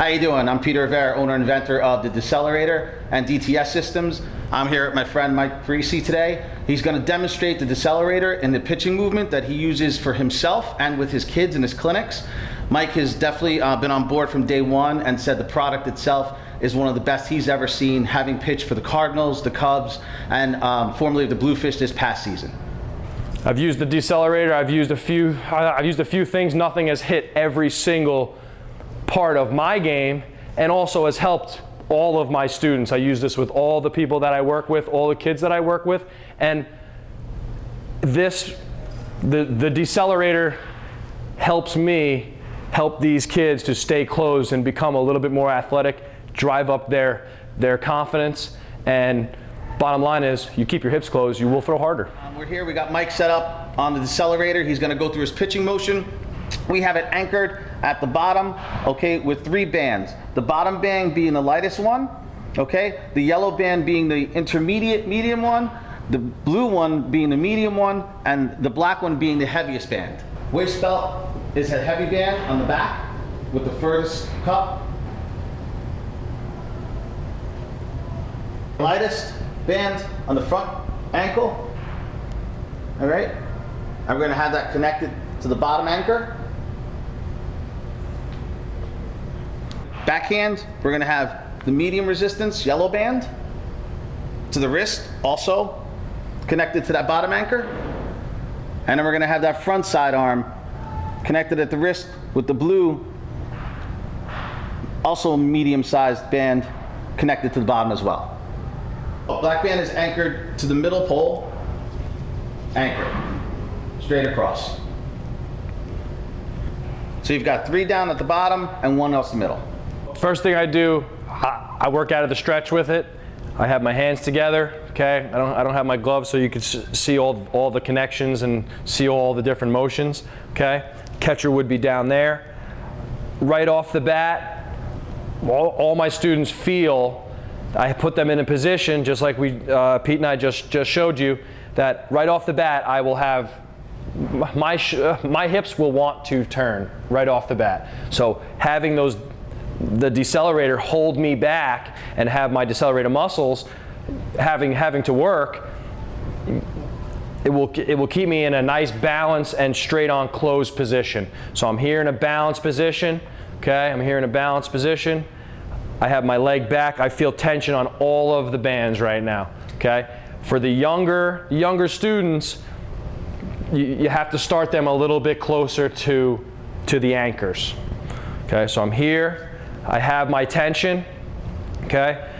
How you doing? I'm Peter Rivera, owner and inventor of the Decelerator and DTS systems. I'm here with my friend Mike Parisi today. He's going to demonstrate the Decelerator in the pitching movement that he uses for himself and with his kids in his clinics. Mike has definitely been on board from day one and said the product itself is one of the best he's ever seen, having pitched for the Cardinals, the Cubs, and formerly the Bluefish this past season. I've used the Decelerator. I've used a few things. Nothing has hit every single part of my game, and also has helped all of my students. I use this with all the people that I work with, all the kids that I work with, and the Decelerator helps me help these kids to stay closed and become a little bit more athletic, drive up their confidence, and bottom line is, you keep your hips closed, you will throw harder. We're here, we got Mike set up on the Decelerator. He's gonna go through his pitching motion. We have it anchored at the bottom, okay, with 3 bands. The bottom band being the lightest one, okay? The yellow band being the intermediate medium one, the blue one being the medium one, and the black one being the heaviest band. Waist belt is a heavy band on the back with the furthest cup. Lightest band on the front ankle, all right? And we're gonna have that connected to the bottom anchor. Backhand, we're gonna have the medium resistance yellow band to the wrist, also connected to that bottom anchor. And then we're gonna have that front side arm connected at the wrist with the blue, also medium-sized band connected to the bottom as well. Black band is anchored to the middle pole, anchor, straight across. So you've got 3 down at the bottom and 1 else in the middle. First thing I do, I work out of the stretch with it. I have my hands together, okay? I don't have my gloves so you can see all the connections and see all the different motions, okay? Catcher would be down there. Right off the bat, all my students feel, I put them in a position, just like Pete and I just showed you, that right off the bat, I will have, my hips will want to turn right off the bat. So having the Decelerator hold me back and have my Decelerator muscles having to work, it will keep me in a nice balance and straight on closed position. So I'm here in a balanced position, okay? I'm here in a balanced position. I have my leg back. I feel tension on all of the bands right now, okay? For the younger students, you have to start them a little bit closer to the anchors, okay? So I'm here. I have my tension, okay?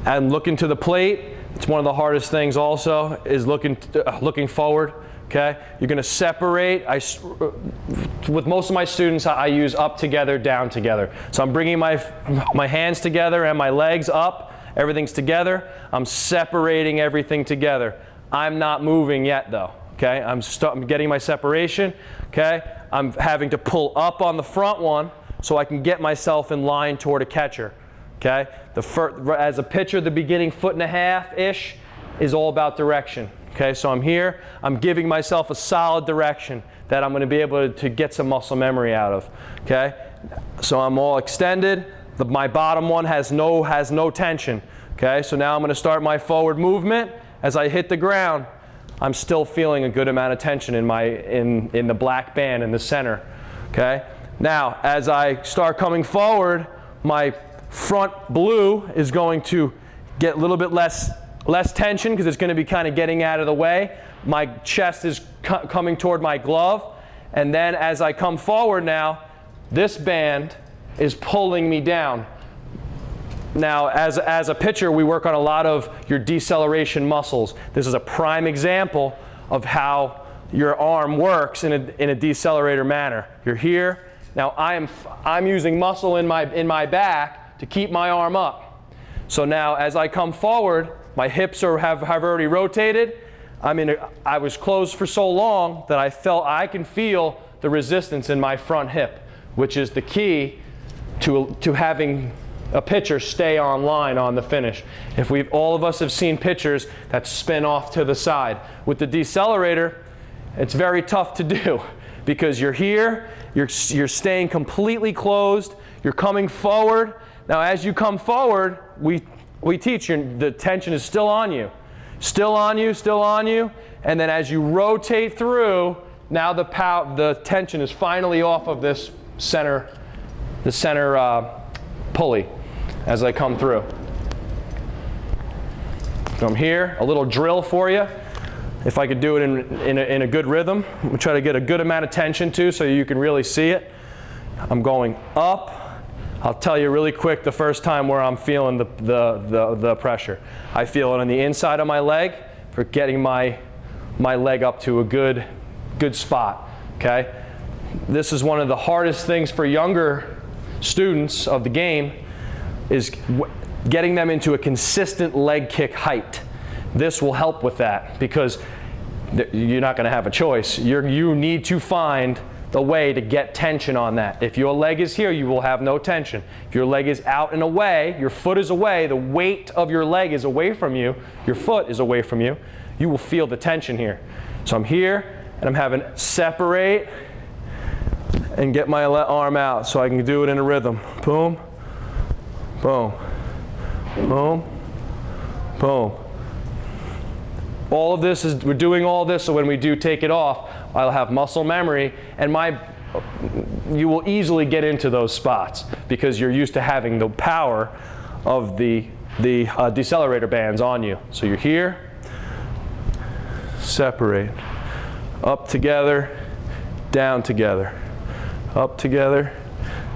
I'm looking to the plate. It's one of the hardest things also, is looking forward, okay? You're gonna separate. With most of my students, I use up together, down together. So I'm bringing my hands together and my legs up. Everything's together. I'm separating everything together. I'm not moving yet though, okay? I'm getting my separation, okay? I'm having to pull up on the front one so I can get myself in line toward a catcher, okay? As a pitcher, the beginning 1.5-ish is all about direction, okay? So I'm here, I'm giving myself a solid direction that I'm gonna be able to get some muscle memory out of, okay? So I'm all extended. My bottom one has no tension, okay? So now I'm gonna start my forward movement. As I hit the ground, I'm still feeling a good amount of tension in the black band in the center, okay? Now, as I start coming forward, my front blue is going to get a little bit less tension because it's going to be kind of getting out of the way. My chest is coming toward my glove. And then as I come forward now, this band is pulling me down. Now, as a pitcher, we work on a lot of your deceleration muscles. This is a prime example of how your arm works in a decelerator manner. You're here. Now I'm using muscle in my back to keep my arm up. So now as I come forward, my hips have already rotated. I was closed for so long that I can feel the resistance in my front hip, which is the key to having a pitcher stay on line on the finish. All of us have seen pitchers that spin off to the side. With the Decelerator, it's very tough to do because you're here You're staying completely closed. You're coming forward. Now, as you come forward, we teach you the tension is still on you. Still on you, still on you. And then as you rotate through, now the tension is finally off of this center pulley as I come through. From here, a little drill for you. If I could do it in a good rhythm, I'm gonna try to get a good amount of tension too so you can really see it. I'm going up. I'll tell you really quick the first time where I'm feeling the pressure. I feel it on the inside of my leg for getting my leg up to a good spot, okay? This is one of the hardest things for younger students of the game is getting them into a consistent leg kick height. This will help with that because you're not going to have a choice. You need to find the way to get tension on that. If your leg is here, you will have no tension. If your leg is out and away, your foot is away, the weight of your leg is away from you, your foot is away from you, you will feel the tension here. So I'm here and I'm having separate and get my arm out so I can do it in a rhythm. Boom, boom, boom, boom. All of this we're doing all this so when we do take it off, I'll have muscle memory and you will easily get into those spots because you're used to having the power of the decelerator bands on you. So you're here, separate, up together, down together, up together,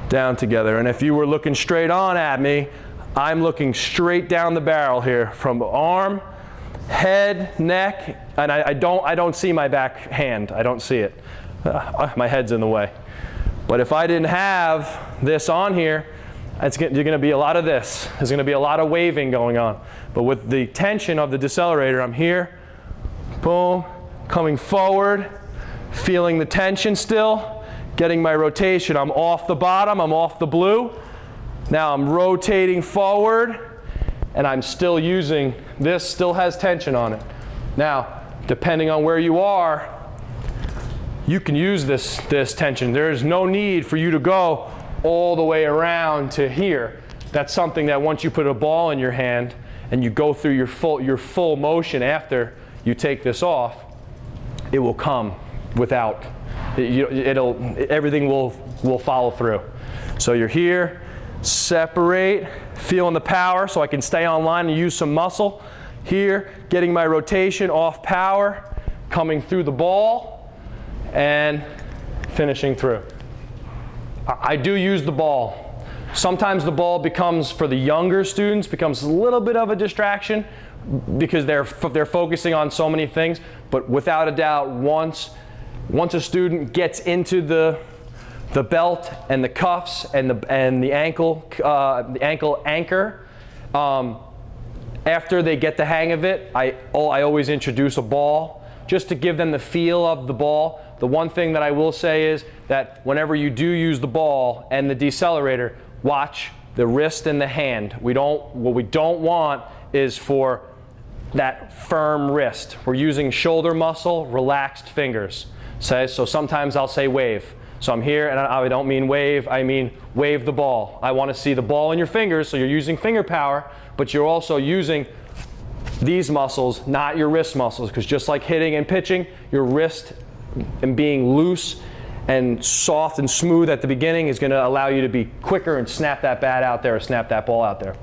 down together. And if you were looking straight on at me, I'm looking straight down the barrel here from arm, head, neck, and I don't see my back hand. I don't see it. My head's in the way. But if I didn't have this on here, you're going to be a lot of this. There's going to be a lot of waving going on. But with the tension of the decelerator, I'm here, boom, coming forward, feeling the tension still, getting my rotation. I'm off the bottom, I'm off the blue. Now I'm rotating forward, and I'm still using, this still has tension on it. Now, depending on where you are, you can use this tension. There is no need for you to go all the way around to here. That's something that once you put a ball in your hand and you go through your full motion after you take this off, it will come without, everything will follow through. So you're here, separate, feeling the power so I can stay on line and use some muscle. Here, getting my rotation off power, coming through the ball, and finishing through. I do use the ball. Sometimes the ball becomes, for the younger students, becomes a little bit of a distraction because they're focusing on so many things, but without a doubt, once a student gets into the belt and the cuffs and the ankle anchor, after they get the hang of it, I always introduce a ball just to give them the feel of the ball. The one thing that I will say is that whenever you do use the ball and the decelerator, watch the wrist and the hand. What we don't want is for that firm wrist. We're using shoulder muscle, relaxed fingers. So sometimes I'll say wave. So I'm here, and I don't mean wave, I mean wave the ball. I want to see the ball in your fingers, so you're using finger power, but you're also using these muscles, not your wrist muscles, because just like hitting and pitching, your wrist and being loose and soft and smooth at the beginning is going to allow you to be quicker and snap that bat out there or snap that ball out there.